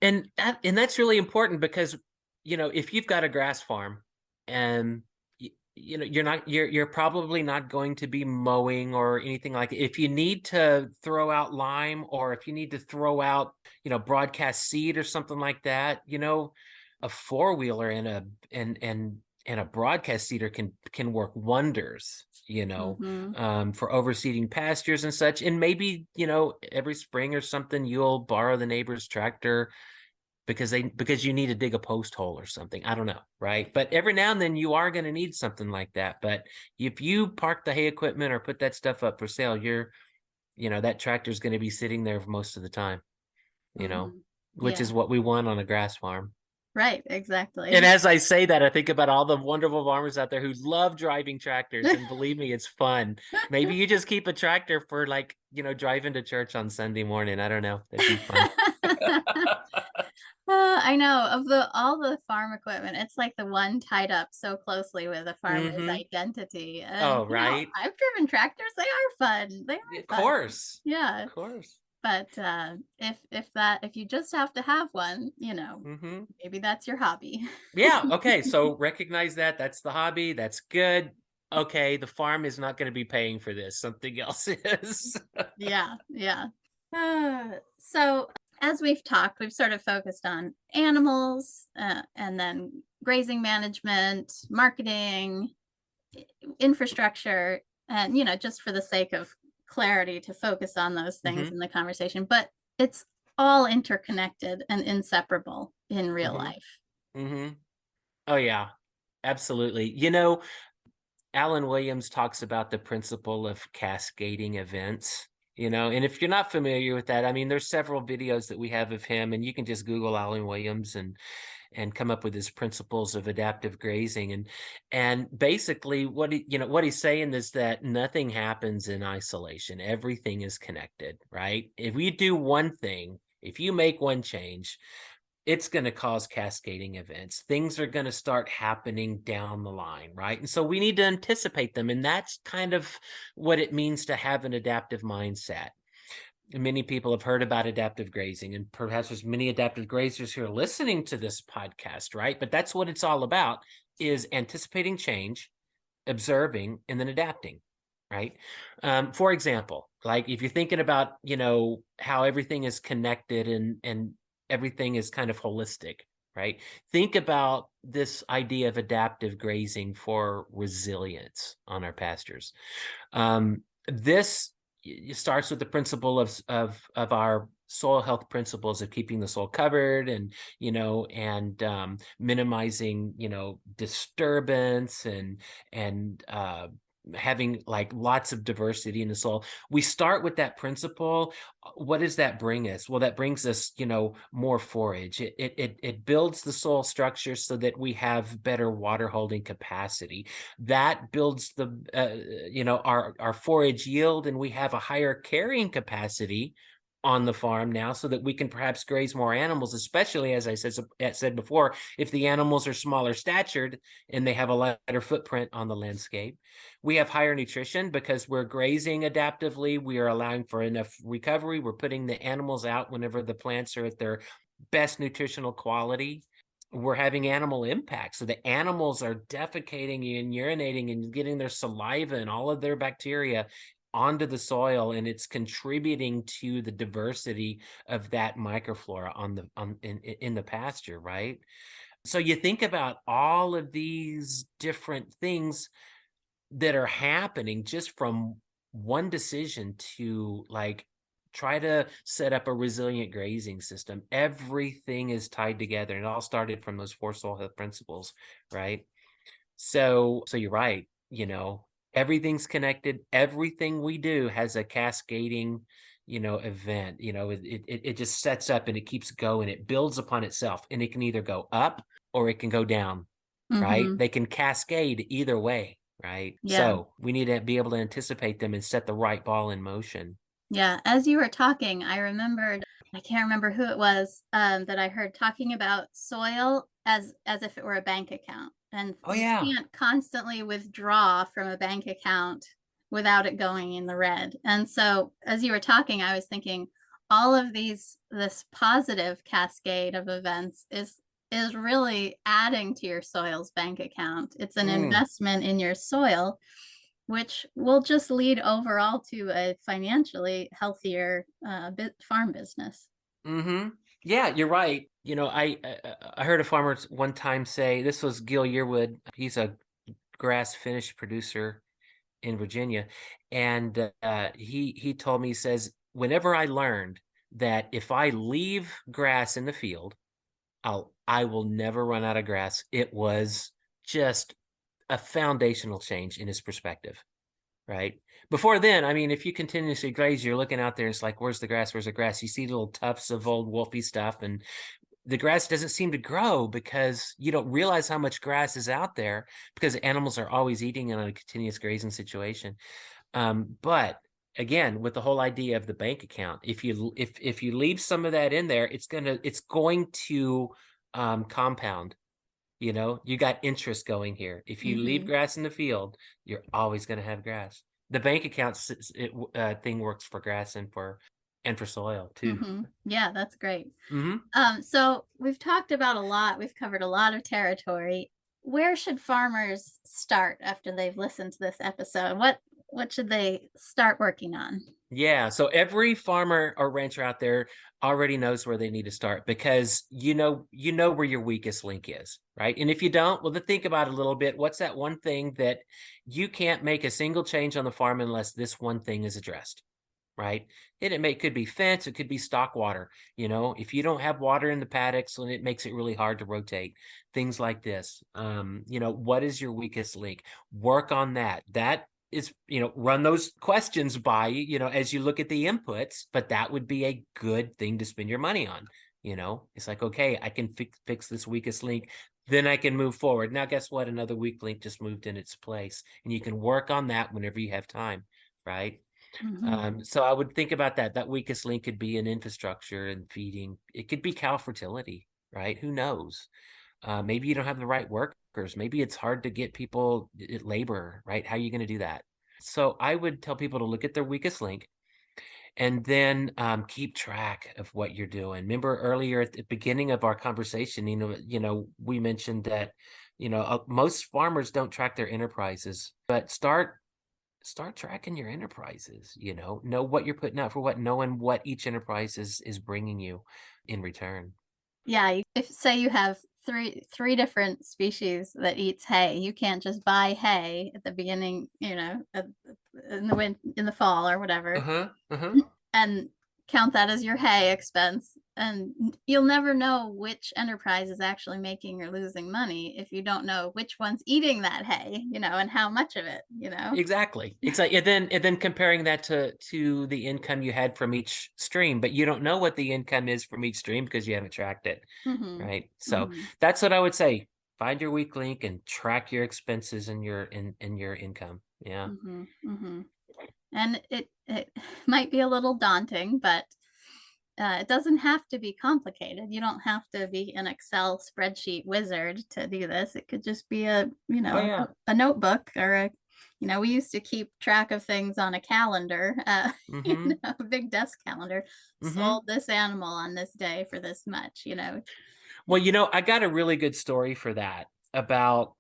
And that's really important because, if you've got a grass farm and you're probably not going to be mowing or anything like it. If you need to throw out lime, or if you need to throw out, broadcast seed or something like that, a four-wheeler and a broadcast seeder can work wonders, Mm-hmm. for overseeding pastures and such. And maybe, every spring or something, you'll borrow the neighbor's tractor because you need to dig a post hole or something. I don't know, right? But every now and then you are going to need something like that. But if you park the hay equipment or put that stuff up for sale, that tractor is going to be sitting there for most of the time, you know, Mm-hmm. which Yeah, is what we want on a grass farm. right, And exactly. as I say that, I think about all the wonderful farmers out there who love driving tractors. And believe me, it's fun. Maybe you just keep a tractor for, like, driving to church on Sunday morning. I don't know. That'd be fun. I know, of the all the farm equipment, it's like the one tied up so closely with a farmer's Hmm. identity. And Oh, right. I've driven tractors. They are fun. They Of are fun. course. Yeah. Of course. But if you just have to have one, Hmm. maybe that's your hobby. Yeah. Okay. So recognize that. That's the hobby. That's good. Okay. The farm is not going to be paying for this. Something else is. Yeah, yeah. So as we've talked, we've sort of focused on animals, and then grazing management, marketing, infrastructure, and just for the sake of clarity to focus on those things Hmm. in the conversation. But it's all interconnected and inseparable in real Hmm. life. Hmm. Oh, yeah. Absolutely. Alan Williams talks about the principle of cascading events, and if you're not familiar with that, I mean, there's several videos that we have of him, and you can just Google Alan Williams and come up with his principles of adaptive grazing. And basically what he's saying is that nothing happens in isolation. Everything is connected, right? If we do one thing, if you make one change, it's going to cause cascading events. Things are going to start happening down the line, right? And so we need to anticipate them. And that's kind of what it means to have an adaptive mindset. Many people have heard about adaptive grazing, and perhaps there's many adaptive grazers who are listening to this podcast, right? But that's what it's all about, is anticipating change, observing, and then adapting, right? For example, like if you're thinking about, how everything is connected and everything is kind of holistic, right? Think about this idea of adaptive grazing for resilience on our pastures. This starts with the principle of our soil health principles of keeping the soil covered and minimizing disturbance and having like lots of diversity in the soil. We start with that principle. What does that bring us? Well, that brings us more forage. It builds the soil structure so that we have better water holding capacity. That builds our forage yield, and we have a higher carrying capacity on the farm now, so that we can perhaps graze more animals, especially, as I said before, if the animals are smaller statured and they have a lighter footprint on the landscape. We have higher nutrition because we're grazing adaptively. We are allowing for enough recovery. We're putting the animals out whenever the plants are at their best nutritional quality. We're having animal impact. So the animals are defecating and urinating and getting their saliva and all of their bacteria onto the soil, and it's contributing to the diversity of that microflora in the pasture, right? So you think about all of these different things that are happening just from one decision to like try to set up a resilient grazing system. Everything is tied together, and it all started from those four soil health principles, right? So you're right. Everything's connected. Everything we do has a cascading, event. It just sets up and it keeps going. It builds upon itself, and it can either go up or it can go down, right? Mm-hmm. They can cascade either way, right? Yeah. So we need to be able to anticipate them and set the right ball in motion. Yeah. As you were talking, I remembered, I can't remember who it was, that I heard talking about soil as if it were a bank account. And Oh you yeah. can't constantly withdraw from a bank account without it going in the red. And so as you were talking, I was thinking all of this positive cascade of events is really adding to your soil's bank account. It's an Mm. investment in your soil, which will just lead overall to a financially healthier farm business. Mm-hmm. Yeah, you're right. I heard a farmer one time say, this was Gil Yearwood. He's a grass finish producer in Virginia, and he told me, he says, whenever I learned that if I leave grass in the field, I will never run out of grass. It was just a foundational change in his perspective. Right. Before then, I mean, if you continuously graze, you're looking out there, it's like, where's the grass? Where's the grass? You see little tufts of old wolfy stuff, and the grass doesn't seem to grow because you don't realize how much grass is out there because animals are always eating in a continuous grazing situation. But again, with the whole idea of the bank account, if you leave some of that in there, it's going to compound. You got interest going here. If you leave Mm-hmm. grass in the field, you're always going to have grass. The bank account thing works for grass and for soil too. Mm-hmm. Yeah, that's great. Mm-hmm. So we've talked about a lot. We've covered a lot of territory. Where should farmers start after they've listened to this episode? What should they start working on? Yeah, so every farmer or rancher out there already knows where they need to start because you know where your weakest link is, right? And if you don't, well, then think about it a little bit. What's that one thing that you can't make a single change on the farm unless this one thing is addressed, right? And could be fence, it could be stock water. If you don't have water in the paddocks, then it makes it really hard to rotate. Things like this. What is your weakest link? Work on that. That is, run those questions by, as you look at the inputs, but that would be a good thing to spend your money on. It's like, okay, I can fix this weakest link. Then I can move forward. Now, guess what? Another weak link just moved in its place, and you can work on that whenever you have time, right? Mm-hmm. So I would think about that. That weakest link could be in infrastructure and feeding. It could be cow fertility, right? Who knows? Maybe you don't have the right workers. Maybe it's hard to get people labor, right? How are you going to do that? So I would tell people to look at their weakest link and then keep track of what you're doing. Remember earlier at the beginning of our conversation, we mentioned that, most farmers don't track their enterprises, but start tracking your enterprises. Know what you're putting out for what, knowing what each enterprise is bringing you in return. Yeah, if say you have three different species that eats hay, you can't just buy hay at the beginning, in the fall or whatever, and count that as your hay expense. And you'll never know which enterprise is actually making or losing money if you don't know which one's eating that hay, and how much of it. Exactly. And then comparing that to the income you had from each stream, but you don't know what the income is from each stream because you haven't tracked it. Mm-hmm. Right. So Mm-hmm. that's what I would say. Find your weak link and track your expenses and your income. Yeah. Mm-hmm. Mm-hmm. And it might be a little daunting, but it doesn't have to be complicated. You don't have to be an Excel spreadsheet wizard to do this. It could just be Oh yeah. a notebook or we used to keep track of things on a calendar, Mm-hmm. a big desk calendar. Mm-hmm. Sold this animal on this day for this much. Well, I got a really good story for that about,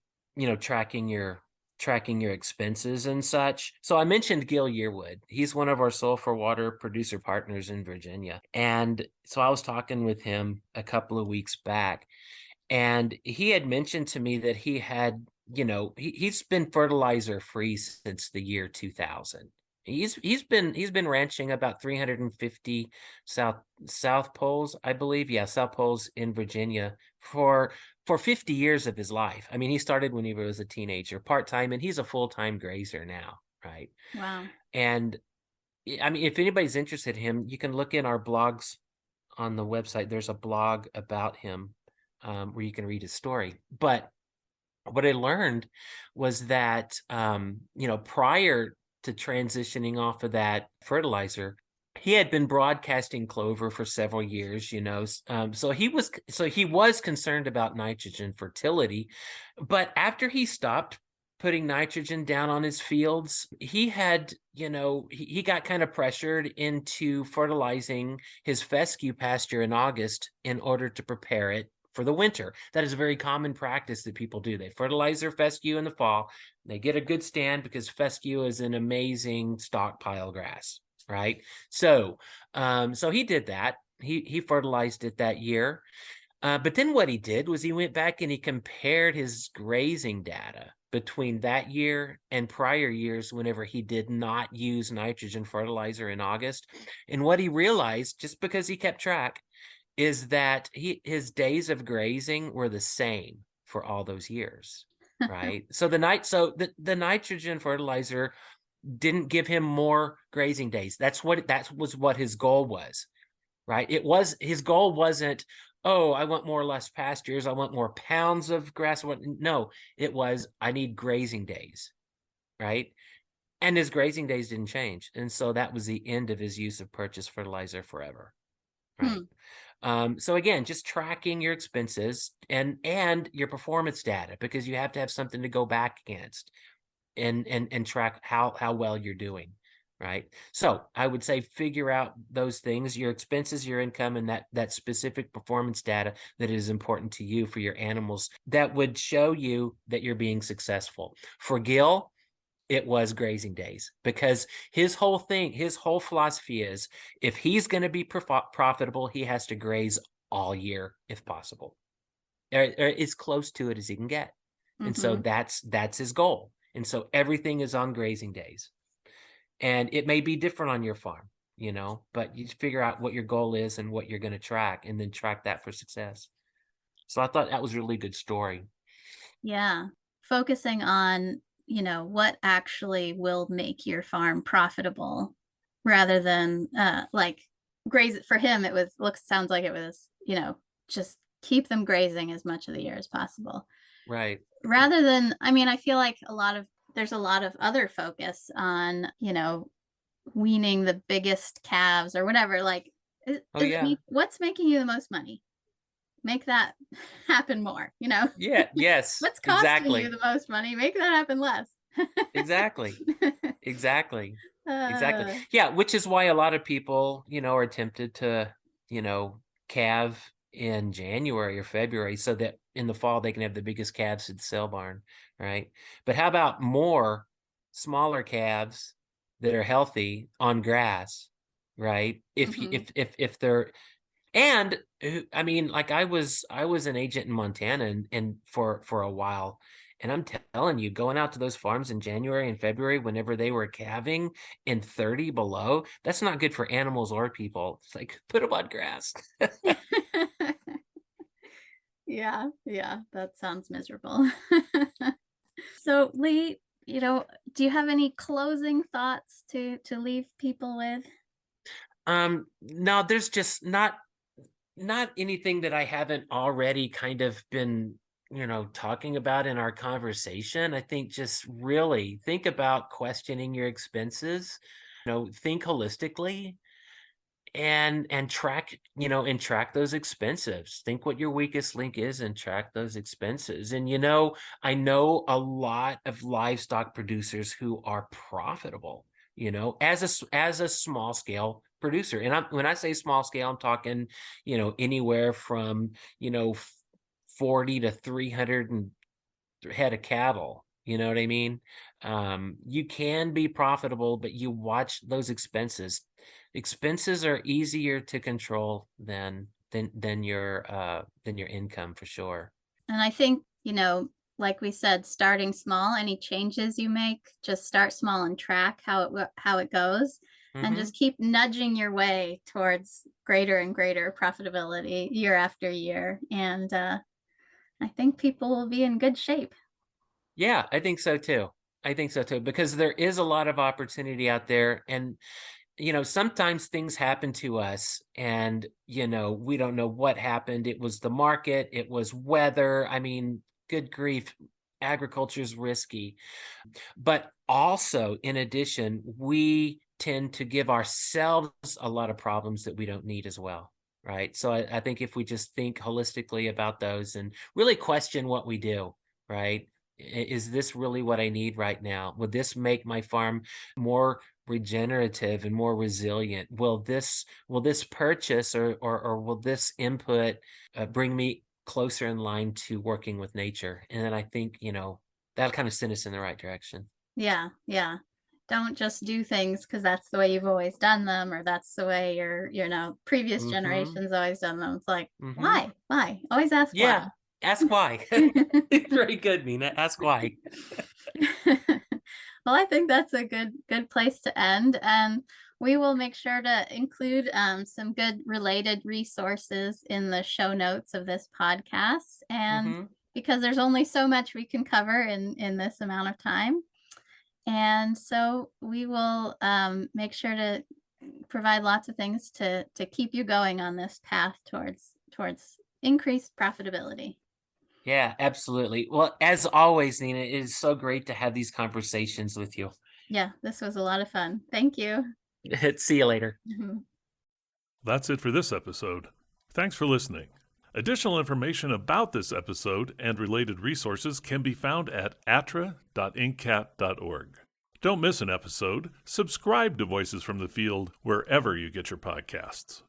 tracking your expenses and such. So I mentioned Gil Yearwood. He's one of our soil for water producer partners in Virginia. And so I was talking with him a couple of weeks back, and he had mentioned to me that he had, he's been fertilizer free since the year 2000. He's been ranching about 350 South Poles, I believe. Yeah, South Poles in Virginia for for 50 years of his life. I mean, he started when he was a teenager, part-time, and he's a full-time grazer now, right? Wow. And I mean, if anybody's interested in him, you can look in our blogs on the website. There's a blog about him where you can read his story. But what I learned was that, prior to transitioning off of that fertilizer, he had been broadcasting clover for several years, so he was concerned about nitrogen fertility. But after he stopped putting nitrogen down on his fields, he had, he got kind of pressured into fertilizing his fescue pasture in August in order to prepare it for the winter. That is a very common practice that people do. They fertilize their fescue in the fall. They get a good stand because fescue is an amazing stockpile grass, right? So he did that. He fertilized it that year. But then what he did was he went back and he compared his grazing data between that year and prior years whenever he did not use nitrogen fertilizer in August. And what he realized, just because he kept track, is that his days of grazing were the same for all those years, right? So the nitrogen fertilizer didn't give him more grazing days. That was what his goal was, right? His goal wasn't, oh, I want more or less pastures, I want more pounds of grass. No, it was, I need grazing days, right? And his grazing days didn't change. And so that was the end of his use of purchased fertilizer forever, right? So again, just tracking your expenses and your performance data, because you have to have something to go back against and track how well you're doing, right? So I would say figure out those things, your expenses, your income, and that specific performance data that is important to you for your animals that would show you that you're being successful. For Gil, it was grazing days, because his whole philosophy is, if he's going to be profitable, he has to graze all year if possible, or as close to it as he can get. And so that's his goal. And so everything is on grazing days. And it may be different on your farm, but you figure out what your goal is and what you're going to track, and then track that for success. So I thought that was a really good story. Yeah. Focusing on, what actually will make your farm profitable, rather than like graze it. For him, sounds like it was, just keep them grazing as much of the year as possible. Right. Rather than, I feel like there's a lot of other focus on, weaning the biggest calves or whatever. Like, what's making you the most money? Make that happen more, Yeah. Yes. What's costing exactly. you the most money? Make that happen less. Exactly. Exactly. Yeah. Which is why a lot of people, are tempted to, calve in January or February, so that in the fall they can have the biggest calves at the sale barn, right? But how about more smaller calves that are healthy on grass, right? If they're, and like I was an agent in Montana and for a while, and I'm telling you, going out to those farms in January and February, whenever they were calving in 30 below, that's not good for animals or people. It's like, put them on grass. Yeah, that sounds miserable. So Lee, do you have any closing thoughts to leave people with? No, there's just not anything that I haven't already kind of been, talking about in our conversation. I think just really think about questioning your expenses, think holistically, and track, track those expenses. Think what your weakest link is and track those expenses. And, I know a lot of livestock producers who are profitable, as a small scale producer. And when I say small scale, I'm talking, anywhere from, 40 to 300 head of cattle. You know what I mean? You can be profitable, but you watch those expenses. Expenses are easier to control than your income, for sure. And I think, like we said, starting small, any changes you make, just start small and track how it goes, and just keep nudging your way towards greater and greater profitability year after year. And I think people will be in good shape. Yeah, I think so too. I think so too, because there is a lot of opportunity out there. And, sometimes things happen to us and, we don't know what happened. It was the market, it was weather. I mean, good grief, agriculture is risky. But also, in addition, we tend to give ourselves a lot of problems that we don't need as well. Right. So I think if we just think holistically about those and really question what we do, right? Is this really what I need right now? Would this make my farm more regenerative and more resilient? Will this purchase or will this input bring me closer in line to working with nature? And then I think, that'll kind of send us in the right direction. Yeah, yeah. Don't just do things because that's the way you've always done them, or that's the way previous Mm-hmm. generations always done them. It's like, Mm-hmm. why? Why? Always ask why. Yeah. Ask why. Very good, Nina. Ask why. Well, I think that's a good place to end, and we will make sure to include some good related resources in the show notes of this podcast. And Mm-hmm. because there's only so much we can cover in this amount of time, and so we will make sure to provide lots of things to keep you going on this path towards increased profitability. Yeah, absolutely. Well, as always, Nina, it is so great to have these conversations with you. Yeah, this was a lot of fun. Thank you. See you later. Mhm. That's it for this episode. Thanks for listening. Additional information about this episode and related resources can be found at attra.ncat.org. Don't miss an episode. Subscribe to Voices from the Field wherever you get your podcasts.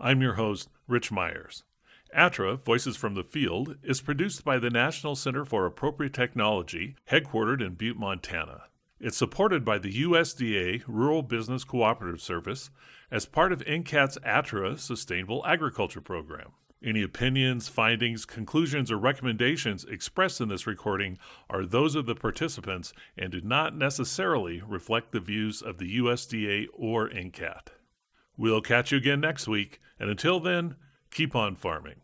I'm your host, Rich Myers. ATTRA, Voices from the Field, is produced by the National Center for Appropriate Technology, headquartered in Butte, Montana. It's supported by the USDA Rural Business Cooperative Service as part of NCAT's ATTRA Sustainable Agriculture program. Any opinions, findings, conclusions, or recommendations expressed in this recording are those of the participants and do not necessarily reflect the views of the USDA or NCAT. We'll catch you again next week, and until then, keep on farming.